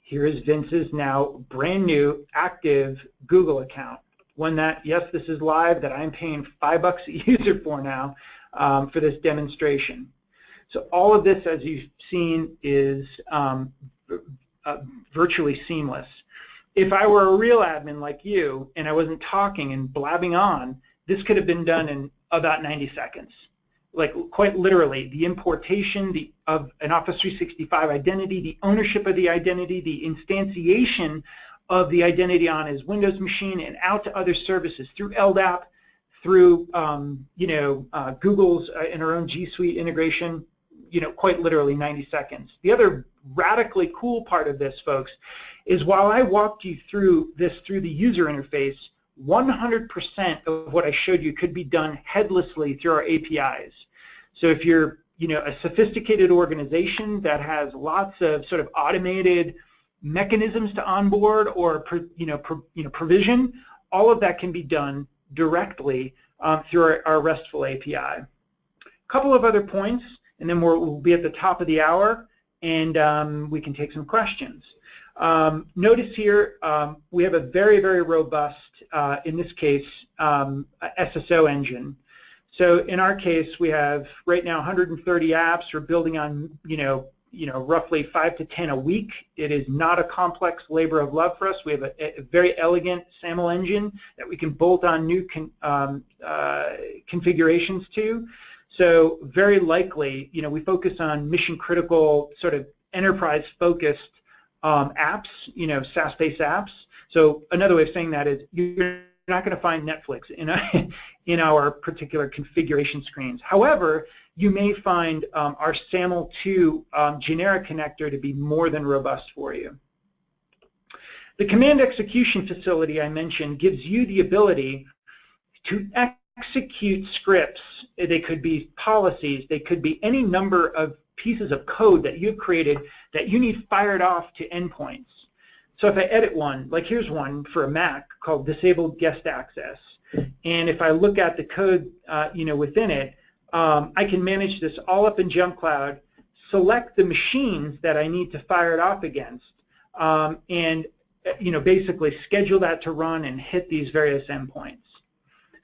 here is Vince's now brand new active Google account. One that, yes, this is live, that I'm paying $5 a user for now for this demonstration. So all of this, as you've seen, is virtually seamless. If I were a real admin like you and I wasn't talking and blabbing on, this could have been done in about 90 seconds. Like quite literally, the importation of an Office 365 identity, the ownership of the identity, the instantiation of the identity on his Windows machine and out to other services through Ldap, through Google's and our own G Suite integration, quite literally 90 seconds. The other radically cool part of this, folks, is while I walked you through this through the user interface, 100% of what I showed you could be done headlessly through our APIs. So if you're a sophisticated organization that has lots of sort of automated mechanisms to onboard or provision, all of that can be done directly through our RESTful API. A couple of other points, and then we'll be at the top of the hour, and we can take some questions. Notice here we have a very, very robust, in this case, SSO engine. So in our case, we have right now 130 apps. We're building on roughly 5 to 10 a week. It is not a complex labor of love for us. We have a very elegant SAML engine that we can bolt on new configurations to. So very likely, we focus on mission-critical, sort of enterprise-focused apps, SaaS-based apps. So another way of saying that is you're not going to find Netflix in our particular configuration screens. However, you may find our SAML 2 generic connector to be more than robust for you. The command execution facility I mentioned gives you the ability to execute scripts. They could be policies. They could be any number of pieces of code that you've created that you need fired off to endpoints. So if I edit one, like here's one for a Mac called Disabled Guest Access. And if I look at the code within it, I can manage this all up in JumpCloud, select the machines that I need to fire it off against, and basically schedule that to run and hit these various endpoints.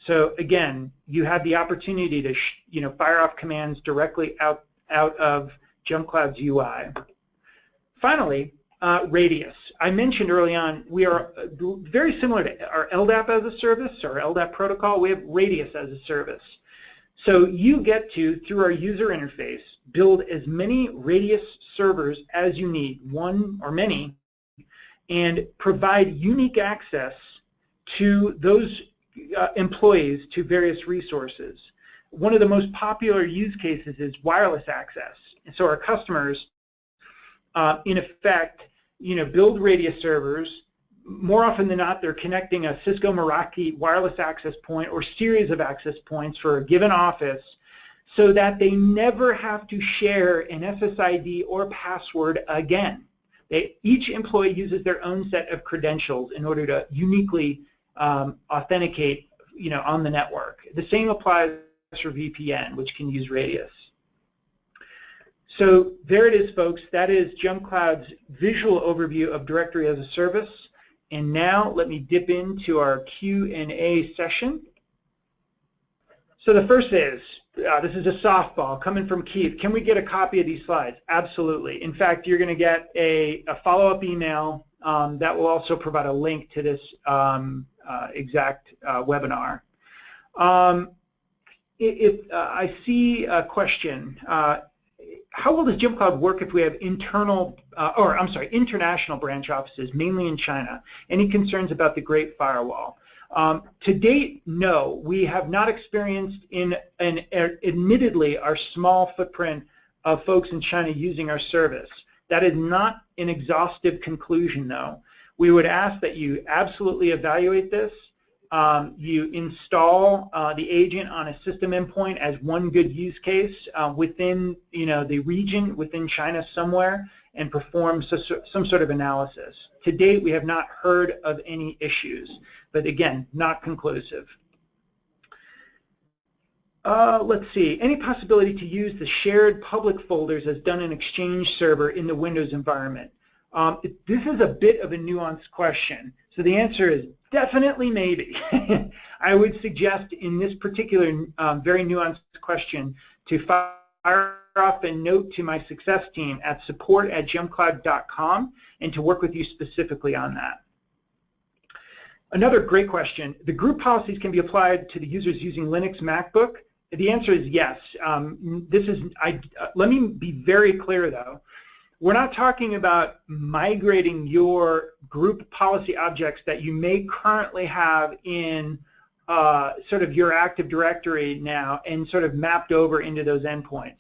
So again, you have the opportunity to fire off commands directly out of JumpCloud's UI. Finally, Radius. I mentioned early on we are very similar to our Ldap as a service or Ldap protocol. We have Radius as a service. So you get to, through our user interface, build as many Radius servers as you need, one or many, and provide unique access to those employees to various resources. One of the most popular use cases is wireless access. And so our customers, in effect, build Radius servers. More often than not, they're connecting a Cisco Meraki wireless access point or series of access points for a given office so that they never have to share an SSID or password again. Each employee uses their own set of credentials in order to uniquely authenticate on the network. The same applies for VPN, which can use Radius. So there it is, folks. That is JumpCloud's visual overview of Directory as a Service. And now let me dip into our Q&A session. So the first is, this is a softball coming from Keith. Can we get a copy of these slides? Absolutely. In fact, you're going to get a follow-up email that will also provide a link to this exact webinar. I see a question. How well does JumpCloud work if we have international branch offices, mainly in China? Any concerns about the Great Firewall? To date, no. We have not experienced admittedly, our small footprint of folks in China using our service. That is not an exhaustive conclusion, though. We would ask that you absolutely evaluate this. You install the agent on a system endpoint as one good use case within the region, within China somewhere, and perform some sort of analysis. To date, we have not heard of any issues, but again, not conclusive. Let's see. Any possibility to use the shared public folders as done in Exchange Server in the Windows environment? This is a bit of a nuanced question. So the answer is definitely maybe. I would suggest in this particular very nuanced question to fire off a note to my success team at support@jumpcloud.com and to work with you specifically on that. Another great question. The group policies can be applied to the users using Linux MacBook. The answer is yes. Let me be very clear though. We're not talking about migrating your group policy objects that you may currently have in sort of your Active Directory now and sort of mapped over into those endpoints.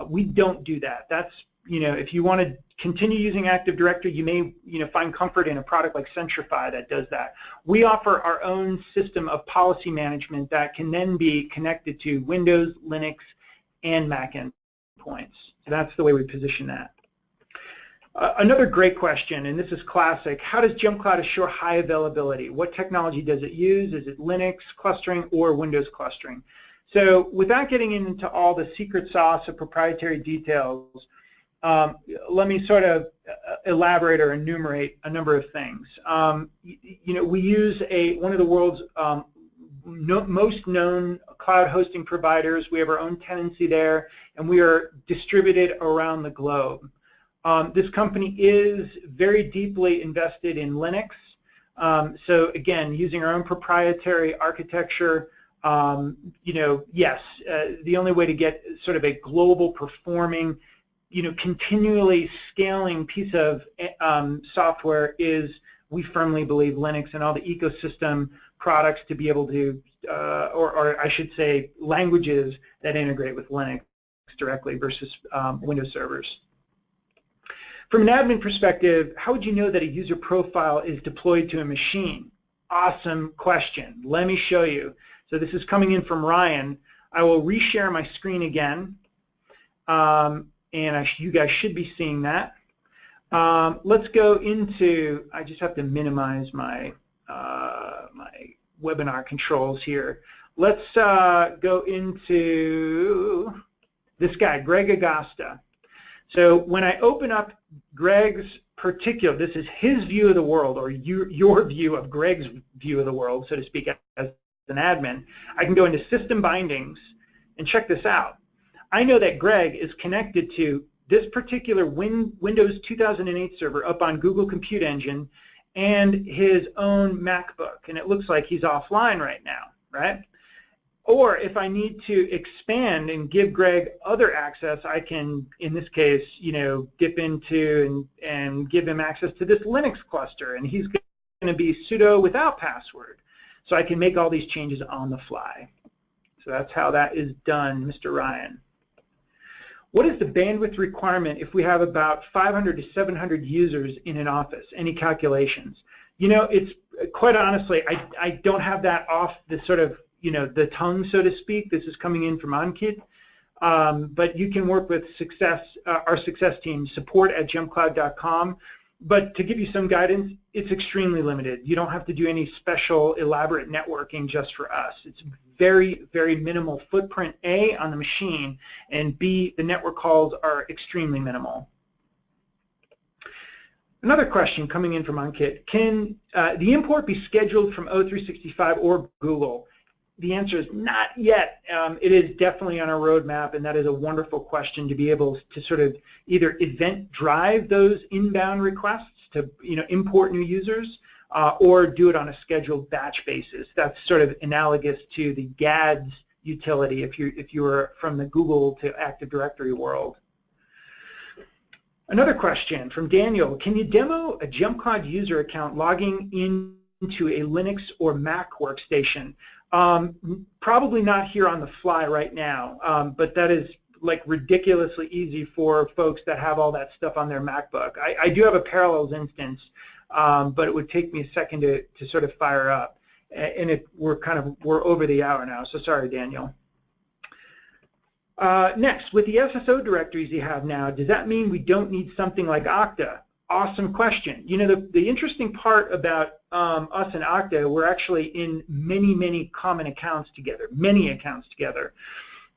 We don't do that. That's, if you want to continue using Active Directory, you may find comfort in a product like Centrify that does that. We offer our own system of policy management that can then be connected to Windows, Linux, and Mac endpoints. endpoints. So that's the way we position that. Another great question, and this is classic, how does JumpCloud assure high availability? What technology does it use? Is it Linux clustering or Windows clustering? So without getting into all the secret sauce of proprietary details, let me sort of elaborate or enumerate a number of things. We use one of the world's most known cloud hosting providers. We have our own tenancy there, and we are distributed around the globe. This company is very deeply invested in Linux. So again, using our own proprietary architecture, yes, the only way to get sort of a global performing, continually scaling piece of software is, we firmly believe, Linux and all the ecosystem products to be able to, or I should say, languages that integrate with Linux directly versus Windows servers. From an admin perspective, how would you know that a user profile is deployed to a machine? Awesome question. Let me show you. So this is coming in from Ryan. I will reshare my screen again, and you guys should be seeing that. Let's go into, I just have to minimize my, my webinar controls here. Let's go into this guy, Greg Agosta. So when I open up Greg's particular, this is his view of the world, or your view of Greg's view of the world, so to speak, as an admin, I can go into system bindings and check this out. I know that Greg is connected to this particular Windows 2008 server up on Google Compute Engine and his own MacBook, and it looks like he's offline right now, right? Or if I need to expand and give Greg other access, I can, in this case, dip into and give him access to this Linux cluster, and he's going to be sudo without password. So I can make all these changes on the fly. So that's how that is done, Mr. Ryan. What is the bandwidth requirement if we have about 500 to 700 users in an office? Any calculations? It's quite honestly, I don't have that off the sort of the tongue, so to speak. This is coming in from Ankit, but you can work with our success team, support@jumpcloud.com. But to give you some guidance, it's extremely limited. You don't have to do any special elaborate networking just for us. It's very, very minimal footprint, A, on the machine, and B, the network calls are extremely minimal. Another question coming in from Ankit, can the import be scheduled from O365 or Google? The answer is not yet. It is definitely on our roadmap, and that is a wonderful question to be able to sort of either event drive those inbound requests to import new users, or do it on a scheduled batch basis. That's sort of analogous to the GADS utility if you were from the Google to Active Directory world. Another question from Daniel, can you demo a JumpCloud user account logging into a Linux or Mac workstation? Probably not here on the fly right now, but that is like ridiculously easy for folks that have all that stuff on their MacBook. I do have a Parallels instance, but it would take me a second to sort of fire up, and we're over the hour now, so sorry, Daniel. Next, with the SSO directories you have now, does that mean we don't need something like Okta? Awesome question. The interesting part about us and Okta, we're actually in many, many common accounts together,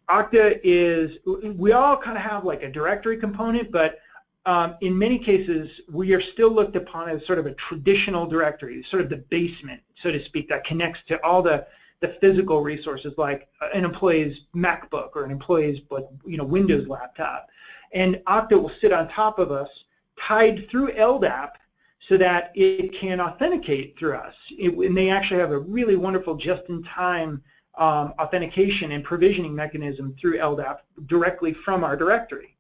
Okta is, we all kind of have like a directory component, but in many cases, we are still looked upon as sort of a traditional directory, sort of the basement, so to speak, that connects to all the physical resources like an employee's MacBook or an employee's Windows laptop. And Okta will sit on top of us, tied through Ldap, so that it can authenticate through us. And they actually have a really wonderful just-in-time authentication and provisioning mechanism through Ldap directly from our directory.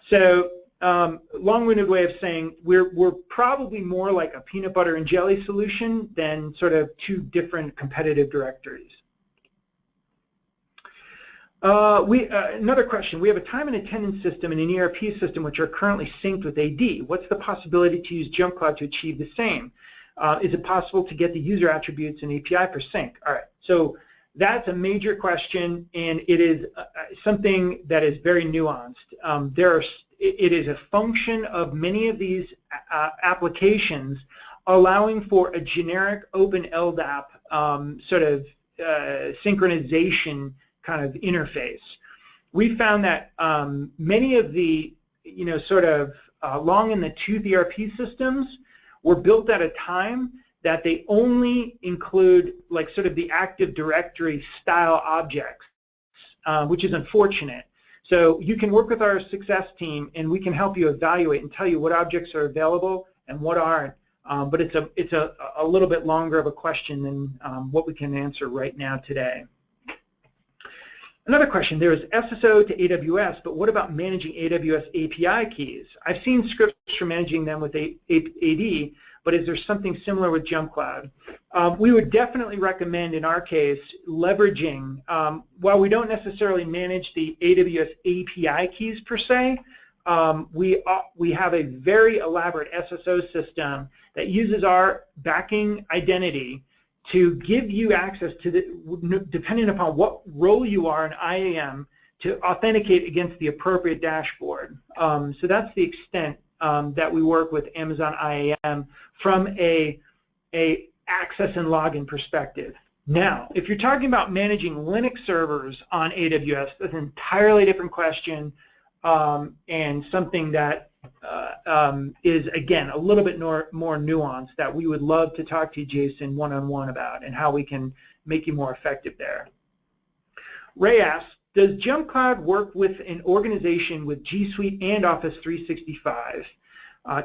So long-winded way of saying we're probably more like a peanut butter and jelly solution than sort of two different competitive directories. Another question, we have a time and attendance system and an ERP system which are currently synced with AD. What's the possibility to use JumpCloud to achieve the same? Is it possible to get the user attributes and API for sync? All right, so That's a major question, and it is something that is very nuanced. It is a function of many of these applications allowing for a generic open LDAP sort of synchronization kind of interface. We found that many of the sort of long in the tooth ERP systems were built at a time that they only include like sort of the Active Directory style objects, which is unfortunate. So you can work with our success team and we can help you evaluate and tell you what objects are available and what aren't. But it's a little bit longer of a question than what we can answer right now today. Another question, there is SSO to AWS, but what about managing AWS API keys? I've seen scripts for managing them with AD, but is there something similar with JumpCloud? We would definitely recommend, in our case, leveraging, while we don't necessarily manage the AWS API keys per se, we have a very elaborate SSO system that uses our backing identity to give you access to the, depending upon what role you are in IAM, to authenticate against the appropriate dashboard. So that's the extent that we work with Amazon IAM from a access and login perspective. Now, if you're talking about managing Linux servers on AWS, that's an entirely different question and something that is, again, a little bit more nuanced that we would love to talk to you, Jason, one-on-one about and how we can make you more effective there. Ray asks, does JumpCloud work with an organization with G Suite and Office 365?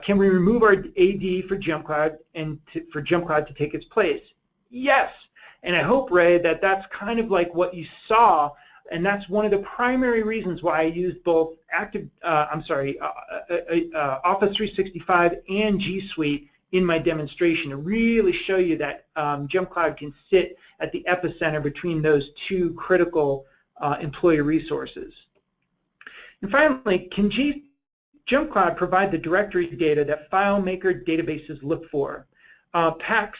Can we remove our AD for JumpCloud and for JumpCloud to take its place? Yes, and I hope, Ray, that that's kind of like what you saw, and that's one of the primary reasons why I used both Office 365 and G Suite in my demonstration to really show you that JumpCloud can sit at the epicenter between those two critical employee resources. And finally, can JumpCloud provide the directory data that FileMaker databases look for? PACS,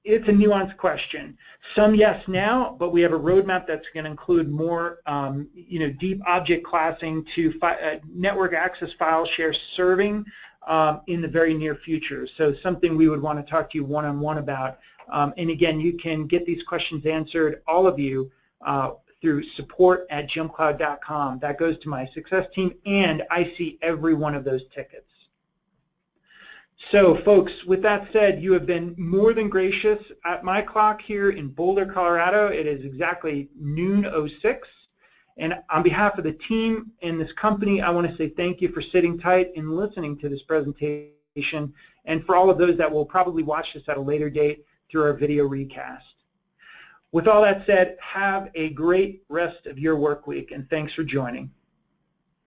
it's a nuanced question. Some yes now, but we have a roadmap that's going to include more deep object classing to network access file share serving in the very near future. So something we would want to talk to you one-on-one about. And again, you can get these questions answered, all of you, through support@jumpcloud.com. That goes to my success team, and I see every one of those tickets. So, folks, with that said, you have been more than gracious. At my clock here in Boulder, Colorado, it is exactly noon 06. And on behalf of the team and this company, I want to say thank you for sitting tight and listening to this presentation, and for all of those that will probably watch this at a later date through our video recast. With all that said, have a great rest of your work week, and thanks for joining.